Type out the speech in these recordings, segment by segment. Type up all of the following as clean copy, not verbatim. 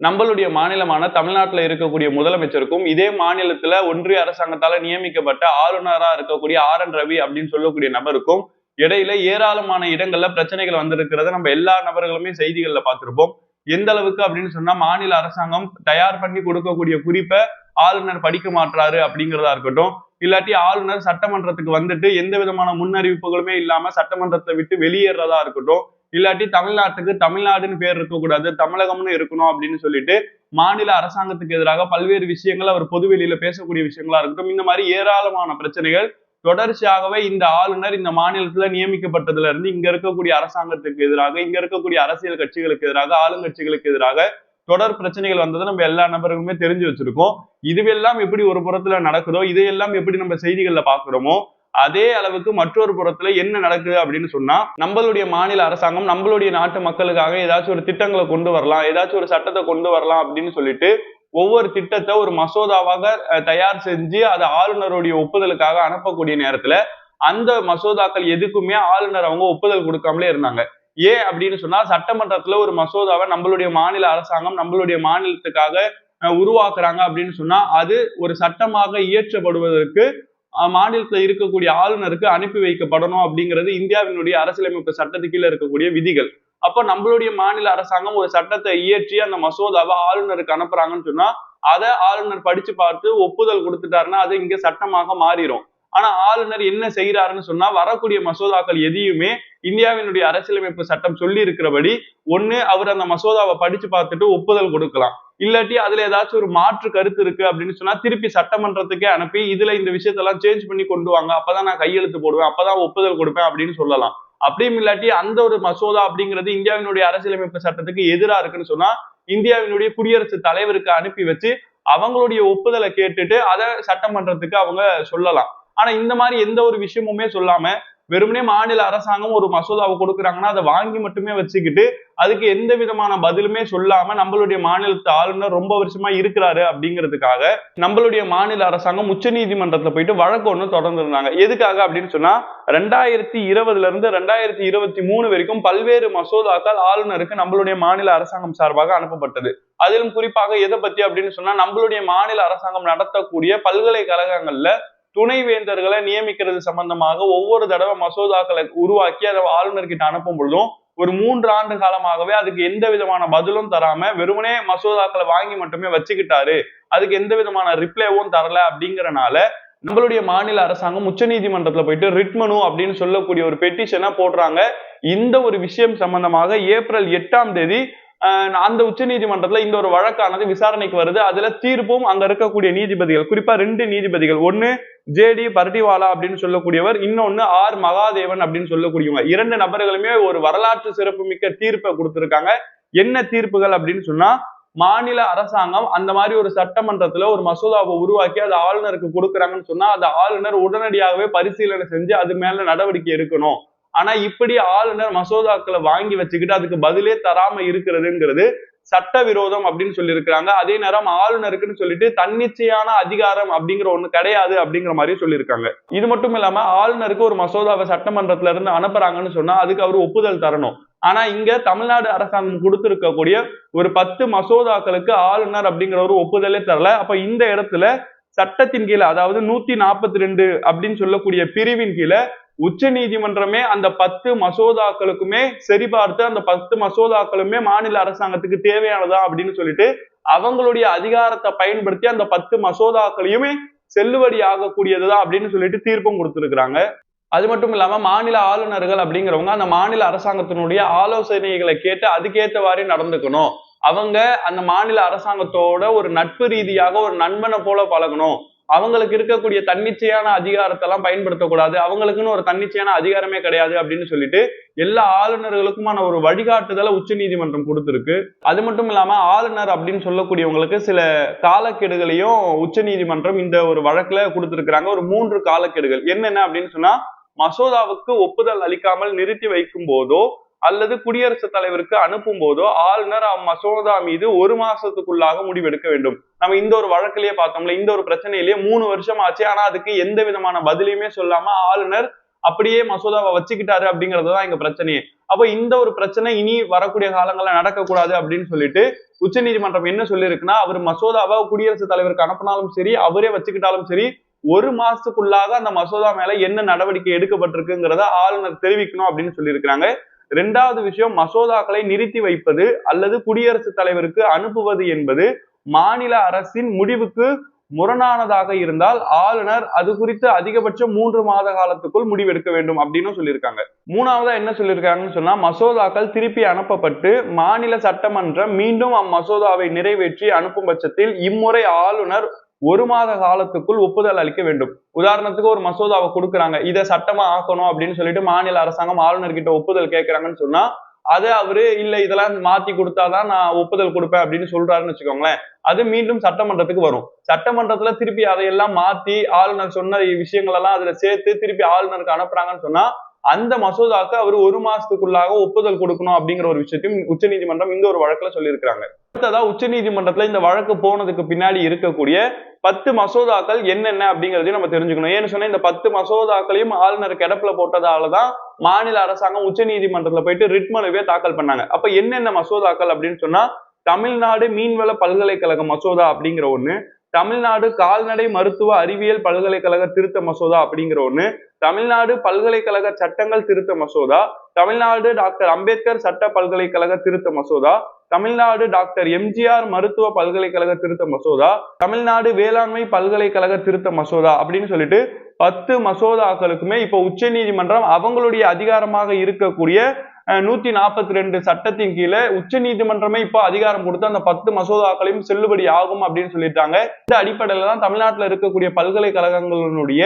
நம்மளுடைய மாநிலமான தமிழ்நாட்டுல இருக்கக்கூடிய முதலமைச்சருக்கும் இதே மாநிலத்துல ஒன்றிய அரசாங்கத்தால நியமிக்கப்பட்ட ஆளுநரா இருக்கக்கூடிய RN ரவி அப்படின்னு சொல்லக்கூடிய நபருக்கும் இடையில ஏராளமான இடங்கள்ல பிரச்சனைகள் வந்திருக்கிறத நம்ம எல்லா நபர்களுமே செய்திகள்ல பார்த்திருப்போம். எந்த அளவுக்கு அப்படின்னு சொன்னா மாநில அரசாங்கம் தயார் பண்ணி கொடுக்கக்கூடிய குறிப்பை ஆளுநர் படிக்க மாட்டாரு அப்படிங்கிறதா இருக்கட்டும், இல்லாட்டி ஆளுநர் சட்டமன்றத்துக்கு வந்துட்டு எந்த விதமான முன்னறிவிப்புகளுமே இல்லாம சட்டமன்றத்தை விட்டு வெளியேறதா இருக்கட்டும், இல்லாட்டி தமிழ்நாட்டுக்கு தமிழ்நாடுன்னு பேர் இருக்கக்கூடாது, தமிழகம்னு இருக்கணும் அப்படின்னு சொல்லிட்டு மாநில அரசாங்கத்துக்கு எதிராக பல்வேறு விஷயங்கள் அவர் பொதுவெளியில பேசக்கூடிய விஷயங்களா இருக்கட்டும், இந்த மாதிரி ஏராளமான பிரச்சனைகள் தொடர்ச்சியாகவே இந்த ஆளுநர் இந்த மாநிலத்துல நியமிக்கப்பட்டதுல இருந்து இங்க இருக்கக்கூடிய அரசாங்கத்துக்கு எதிராக, இங்க இருக்கக்கூடிய அரசியல் கட்சிகளுக்கு எதிராக, ஆளுங்கட்சிகளுக்கு எதிராக தொடர் பிரச்சனைகள் வந்ததை நம்ம எல்லா நபர்களுமே தெரிஞ்சு வச்சிருக்கோம். இதுவெல்லாம் எப்படி ஒரு புறத்துல நடக்குதோ, இதையெல்லாம் எப்படி நம்ம செய்திகள்ல பாக்குறோமோ, அதே அளவுக்கு மற்றொரு புறத்துல என்ன நடக்குது அப்படின்னு சொன்னா, நம்மளுடைய மாநில அரசாங்கம் நம்மளுடைய நாட்டு மக்களுக்காக ஏதாச்சும் ஒரு திட்டங்களை கொண்டு வரலாம், ஏதாச்சும் ஒரு சட்டத்தை கொண்டு வரலாம் அப்படின்னு சொல்லிட்டு ஒவ்வொரு திட்டத்தை ஒரு மசோதாவாக தயார் செஞ்சு அதை ஆளுநருடைய ஒப்புதலுக்காக அனுப்பக்கூடிய நேரத்துல அந்த மசோதாக்கள் எதுக்குமே ஆளுநர் அவங்க ஒப்புதல் கொடுக்காமலே இருந்தாங்க. ஏன் அப்படின்னு சொன்னா, சட்டமன்றத்துல ஒரு மசோதாவை நம்மளுடைய மாநில அரசாங்கம் நம்மளுடைய மாநிலத்துக்காக உருவாக்குறாங்க அப்படின்னு சொன்னா அது ஒரு சட்டமாக இயற்றப்படுவதற்கு மாநிலத்துல இருக்கக்கூடிய ஆளுநருக்கு அனுப்பி வைக்கப்படணும் அப்படிங்கிறது இந்தியாவினுடைய அரசியலமைப்பு சட்டத்துக்கு கீழே இருக்கக்கூடிய விதிகள். அப்ப நம்மளுடைய மாநில அரசாங்கம் ஒரு சட்டத்தை இயற்றி அந்த மசோதாவை ஆளுநருக்கு அனுப்புறாங்கன்னு சொன்னா அதை ஆளுநர் படிச்சு பார்த்து ஒப்புதல் கொடுத்துட்டாருன்னா அது இங்க சட்டமாக மாறிடும். ஆனா ஆளுநர் என்ன செய்யறாருன்னு சொன்னா, வரக்கூடிய மசோதாக்கள் எதையுமே இந்தியாவினுடைய அரசியலமைப்பு சட்டம் சொல்லி இருக்கிறபடி ஒண்ணு அவர் அந்த மசோதாவை படிச்சு பார்த்துட்டு ஒப்புதல் கொடுக்கலாம், இல்லாட்டி அதுல ஏதாச்சும் ஒரு மாற்று கருத்து இருக்கு அப்படின்னு சொன்னா திருப்பி சட்டமன்றத்துக்கே அனுப்பி இதுல இந்த விஷயத்தெல்லாம் சேஞ்ச் பண்ணி கொண்டு வாங்க, அப்பதான் நான் கையெழுத்து போடுவேன், அப்பதான் ஒப்புதல் கொடுப்பேன் அப்படின்னு சொல்லலாம். அப்படியும் இல்லாட்டி அந்த ஒரு மசோதா அப்படிங்கிறது இந்தியாவினுடைய அரசியலமைப்பு சட்டத்துக்கு எதிரா இருக்குன்னு சொன்னா இந்தியாவினுடைய குடியரசுத் தலைவருக்கு அனுப்பி வச்சு அவங்களுடைய ஒப்புதலை கேட்டுட்டு அதை சட்டமன்றத்துக்கு அவங்க சொல்லலாம். ஆனா இந்த மாதிரி எந்த ஒரு விஷயமுமே சொல்லாம வெறுமனே மாநில அரசாங்கம் ஒரு மசோதாவை கொடுக்குறாங்கன்னா அதை வாங்கி மட்டுமே வச்சுக்கிட்டு அதுக்கு எந்த விதமான பதிலுமே சொல்லாம நம்மளுடைய மாநிலத்து ஆளுநர் ரொம்ப வருஷமா இருக்கிறாரு அப்படிங்கிறதுக்காக நம்மளுடைய மாநில அரசாங்கம் உச்ச நீதிமன்றத்துல போயிட்டு வழக்கு ஒண்ணு தொடர்ந்து இருந்தாங்க. எதுக்காக அப்படின்னு சொன்னா, 2020 இருந்து 2023 வரைக்கும் பல்வேறு மசோதாக்கள் ஆளுநருக்கு நம்மளுடைய மாநில அரசாங்கம் சார்பாக அனுப்பப்பட்டது. அதிலும் குறிப்பாக எதை பத்தி அப்படின்னு சொன்னா, நம்மளுடைய மாநில அரசாங்கம் நடத்தக்கூடிய பல்கலைக்கழகங்கள்ல துணைவேந்தர்களை நியமிக்கிறது சம்பந்தமாக ஒவ்வொரு தடவை மசோதாக்களை உருவாக்கி அதை ஆளுநர்கிட்ட அனுப்பும் பொழுதும் ஒரு 3 ஆண்டு காலமாகவே அதுக்கு எந்த விதமான பதிலும் தராம வெறுமனே மசோதாக்களை வாங்கி மட்டுமே வச்சுக்கிட்டாரு, அதுக்கு எந்த விதமான ரிப்ளைவும் தரல அப்படிங்கறனால நம்மளுடைய மாநில அரசாங்கம் உச்ச நீதிமன்றத்துல போயிட்டு ரிட் மனு அப்படின்னு சொல்லக்கூடிய ஒரு பெட்டிஷனை போடுறாங்க. இந்த ஒரு விஷயம் சம்பந்தமாக ஏப்ரல் 8ஆம் தேதி அந்த உச்ச நீதிமன்றத்துல இந்த ஒரு வழக்கானது விசாரணைக்கு வருது. அதுல தீர்ப்பும் அங்க இருக்கக்கூடிய நீதிபதிகள், குறிப்பா 2 நீதிபதிகள், ஒன்னு JD பர்டிவாலா அப்படின்னு சொல்லக்கூடியவர், இன்னொன்னு R மகாதேவன் அப்படின்னு சொல்லக்கூடியவங்க, 2 நபர்களுமே ஒரு வரலாற்று சிறப்புமிக்க தீர்ப்பை கொடுத்திருக்காங்க. என்ன தீர்ப்புகள் அப்படின்னு சொன்னா, மாநில அரசாங்கம் அந்த மாதிரி ஒரு சட்டமன்றத்துல ஒரு மசோதாவை உருவாக்கி அதை ஆளுநருக்கு கொடுக்குறாங்கன்னு சொன்னா அதை ஆளுநர் உடனடியாகவே பரிசீலனை செஞ்சு அது மேல நடவடிக்கை எடுக்கணும். ஆனா இப்படி ஆளுநர் மசோதாக்களை வாங்கி வச்சுக்கிட்டு அதுக்கு பதிலே தராம இருக்கிறதுங்கிறது சட்டவிரோதம் அப்படின்னு சொல்லி இருக்கிறாங்க. அதே நேரம் ஆளுநருக்குன்னு சொல்லிட்டு தன்னிச்சையான அதிகாரம் அப்படிங்கிற ஒண்ணு கிடையாது அப்படிங்கிற மாதிரி சொல்லியிருக்காங்க. இது மட்டும் இல்லாம ஆளுநருக்கு ஒரு மசோதாவை சட்டமன்றத்துல இருந்து அனுப்புறாங்கன்னு சொன்னா அதுக்கு அவர் ஒப்புதல் தரணும். ஆனா இங்க தமிழ்நாடு அரசாங்கம் கொடுத்திருக்கக்கூடிய ஒரு 10 மசோதாக்களுக்கு ஆளுநர் அப்படிங்கிற ஒரு ஒப்புதலே தரல. அப்ப இந்த இடத்துல சட்டத்தின் கீழே, அதாவது 142 அப்படின்னு சொல்லக்கூடிய பிரிவின் கீழே உச்ச நீதிமன்றமே அந்த 10 மசோதாக்களுக்குமே சரிபார்த்து அந்த 10 மசோதாக்களுமே மாநில அரசாங்கத்துக்கு தேவையானதா அப்படின்னு சொல்லிட்டு அவங்களுடைய அதிகாரத்தை பயன்படுத்தி அந்த 10 மசோதாக்களையுமே செல்லுபடி ஆகக்கூடியதுதான் அப்படின்னு சொல்லிட்டு தீர்ப்பும் கொடுத்திருக்கிறாங்க. அது மட்டும் இல்லாம மாநில ஆளுநர்கள் அப்படிங்கிறவங்க அந்த மாநில அரசாங்கத்தினுடைய ஆலோசனைகளை கேட்டு அதுக்கேற்றவாறு நடந்துக்கணும். அவங்க அந்த மாநில அரசாங்கத்தோட ஒரு நட்பு ரீதியாக ஒரு நண்பனை போல பழகணும். அவங்களுக்கு இருக்கக்கூடிய தன்னிச்சையான அதிகாரத்தை எல்லாம் பயன்படுத்தக்கூடாது, அவங்களுக்குன்னு ஒரு தன்னிச்சையான அதிகாரமே கிடையாது அப்படின்னு சொல்லிட்டு எல்லா ஆளுநர்களுக்குமான ஒரு வழிகாட்டுதலை உச்ச நீதிமன்றம் கொடுத்திருக்கு. அது மட்டும் இல்லாம ஆளுநர் அப்படின்னு சொல்லக்கூடியவங்களுக்கு சில காலக்கெடுகளையும் உச்ச நீதிமன்றம் இந்த ஒரு வழக்குல கொடுத்திருக்கிறாங்க. ஒரு 3 காலக்கெடுகள் என்னென்ன அப்படின்னு சொன்னா, மசோதாவுக்கு ஒப்புதல் அளிக்காமல் நிறுத்தி வைக்கும் போதோ அல்லது குடியரசுத் தலைவருக்கு அனுப்பும் போதோ ஆளுநர் அம்மசோதா மீது 1 மாசத்துக்குள்ளாக முடிவெடுக்க வேண்டும். நம்ம இந்த ஒரு வழக்கிலேயே பார்த்தோம்ல, இந்த ஒரு பிரச்சனையிலேயே 3 வருஷம் ஆச்சு. ஆனா அதுக்கு எந்த விதமான பதிலையுமே சொல்லாம ஆளுநர் அப்படியே மசோதாவை வச்சுக்கிட்டாரு அப்படிங்கறதுதான் இங்க பிரச்சனையே. அப்ப இந்த ஒரு பிரச்சனை இனி வரக்கூடிய காலங்கள்ல நடக்கக்கூடாது அப்படின்னு சொல்லிட்டு உச்சநீதிமன்றம் என்ன சொல்லியிருக்குன்னா, அவர் மசோதாவை குடியரசுத் தலைவருக்கு அனுப்பினாலும் சரி, அவரே வச்சுக்கிட்டாலும் சரி, 1 மாசத்துக்குள்ளாக அந்த மசோதா மேல என்ன நடவடிக்கை எடுக்கப்பட்டிருக்குங்கிறத ஆளுநர் தெரிவிக்கணும் அப்படின்னு சொல்லியிருக்கிறாங்க. 2வது விஷயம், மசோதாக்களை நிறுத்தி வைப்பது அல்லது குடியரசுத் தலைவருக்கு அனுப்புவது என்பது மாநில அரசின் முடிவுக்கு முரணானதாக இருந்தால் ஆளுநர் அது குறித்து அதிகபட்சம் 3 மாத காலத்துக்குள் முடிவெடுக்க வேண்டும் அப்படின்னு சொல்லியிருக்காங்க. 3வதா என்ன சொல்லியிருக்காங்கன்னு சொன்னா, மசோதாக்கள் திருப்பி அனுப்பப்பட்டு மாநில சட்டமன்றம் மீண்டும் அம்மசோதாவை நிறைவேற்றி அனுப்பும் பட்சத்தில் இம்முறை ஆளுநர் 1 மாத காலத்துக்குள் ஒப்புதல் அளிக்க வேண்டும். உதாரணத்துக்கு ஒரு மசோதாவை கொடுக்குறாங்க, இதை சட்டமா ஆக்கணும் அப்படின்னு சொல்லிட்டு மாநில அரசாங்கம் ஆளுநர் கிட்ட ஒப்புதல் கேட்கிறாங்கன்னு சொன்னா, அது அவரு இல்ல இதெல்லாம் மாத்தி கொடுத்தாதான் நான் ஒப்புதல் கொடுப்பேன் அப்படின்னு சொல்றாருன்னு வச்சுக்கோங்களேன், அது மீண்டும் சட்டமன்றத்துக்கு வரும். சட்டமன்றத்துல திருப்பி அதையெல்லாம் மாத்தி ஆளுநர் சொன்ன விஷயங்கள் எல்லாம் அதுல சேர்த்து திருப்பி ஆளுநருக்கு அனுப்புறாங்கன்னு சொன்னா, அந்த மசோதாக்கு அவர் 1 மாசத்துக்குள்ளாக ஒப்புதல் கொடுக்கணும் அப்படிங்கிற ஒரு விஷயத்தையும் உச்சநீதிமன்றம் இந்த ஒரு வழக்குல சொல்லியிருக்கிறாங்க. அடுத்ததா உச்சநீதிமன்றத்துல இந்த வழக்கு போனதுக்கு பின்னாடி இருக்கக்கூடிய 10 மசோதாக்கள் என்னென்ன அப்படிங்கறதையும் நம்ம தெரிஞ்சுக்கணும். ஏன்னு சொன்னா, இந்த 10 மசோதாக்களையும் ஆளுநர் கிடப்புல போட்டதாலதான் மாநில அரசாங்கம் உச்சநீதிமன்றத்துல போயிட்டு ரிட் மனுவே தாக்கல் பண்ணாங்க. அப்ப என்னென்ன மசோதாக்கள் அப்படின்னு சொன்னா, தமிழ்நாடு மீன்வள பல்கலைக்கழக மசோதா அப்படிங்கிற ஒண்ணு, தமிழ்நாடு கால்நடை மருத்துவ அறிவியல் பல்கலைக்கழக திருத்த மசோதா அப்படிங்கிற ஒண்ணு, தமிழ்நாடு பல்கலைக்கழக சட்டங்கள் திருத்த மசோதா, தமிழ்நாடு டாக்டர் அம்பேத்கர் சட்ட பல்கலைக்கழக திருத்த மசோதா, தமிழ்நாடு டாக்டர் எம்ஜிஆர் மருத்துவ பல்கலைக்கழக திருத்த மசோதா, தமிழ்நாடு வேளாண்மை பல்கலைக்கழக திருத்த மசோதா அப்படின்னு சொல்லிட்டு 10 மசோதாக்களுக்குமே இப்ப உச்ச நீதிமன்றம் அவங்களுடைய அதிகாரமாக இருக்கக்கூடிய 142 சட்டத்தின் கீழே உச்ச நீதிமன்றமே இப்ப அதிகாரம் கொடுத்து அந்த 10 மசோதாக்களையும் செல்லுபடி ஆகும் அப்படின்னு சொல்லிட்டாங்க. இந்த அடிப்படையில தான் தமிழ்நாட்டில் இருக்கக்கூடிய பல்கலைக்கழகங்களுடைய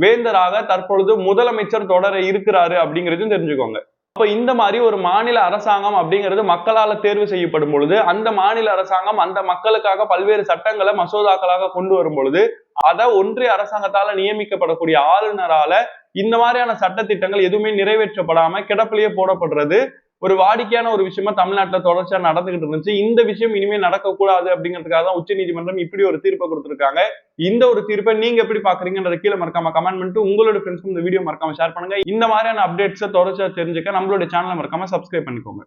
வேந்தராக தற்பொழுது முதலமைச்சர் தொடர இருக்கிறாரு அப்படிங்கிறதையும் தெரிஞ்சுக்கோங்க. அப்ப இந்த மாதிரி ஒரு மாநில அரசாங்கம் அப்படிங்கிறது மக்களால தேர்வு செய்யப்படும் பொழுது அந்த மாநில அரசாங்கம் அந்த மக்களுக்காக பல்வேறு சட்டங்களை மசோதாக்களாக கொண்டு வரும் பொழுது அத ஒன்றிய அரசாங்கத்தால நியமிக்கப்படக்கூடிய ஆளுநரால இந்த மாதிரியான சட்ட திட்டங்கள் எதுவுமே நிறைவேற்றப்படாம கிடப்பிலேயே போடப்படுறது ஒரு வாடிக்கையான ஒரு விஷயமா தமிழ்நாட்டுல தொடர்ச்சியா நடந்துகிட்டு இருந்துச்சு. இந்த விஷயம் இனிமே நடக்கக்கூடாது அப்படிங்கிறதுக்காக தான் உச்ச நீதிமன்றம் இப்படி ஒரு தீர்ப்பை கொடுத்திருக்காங்க. இந்த ஒரு தீர்ப்பை நீங்க எப்படி பாக்குறீங்கன்றத கீழே மறக்காம கமெண்ட் பண்ணிட்டு உங்களோட ஃப்ரெண்ட்ஸ்க்கும் இந்த வீடியோ மறக்காம ஷேர் பண்ணுங்க. இந்த மாதிரியான அப்டேட்ஸை தொடர்ச்சியா தெரிஞ்சுக்க நம்மளோட சேனலை மறக்காம சப்ஸ்கிரைப் பண்ணிக்கோங்க.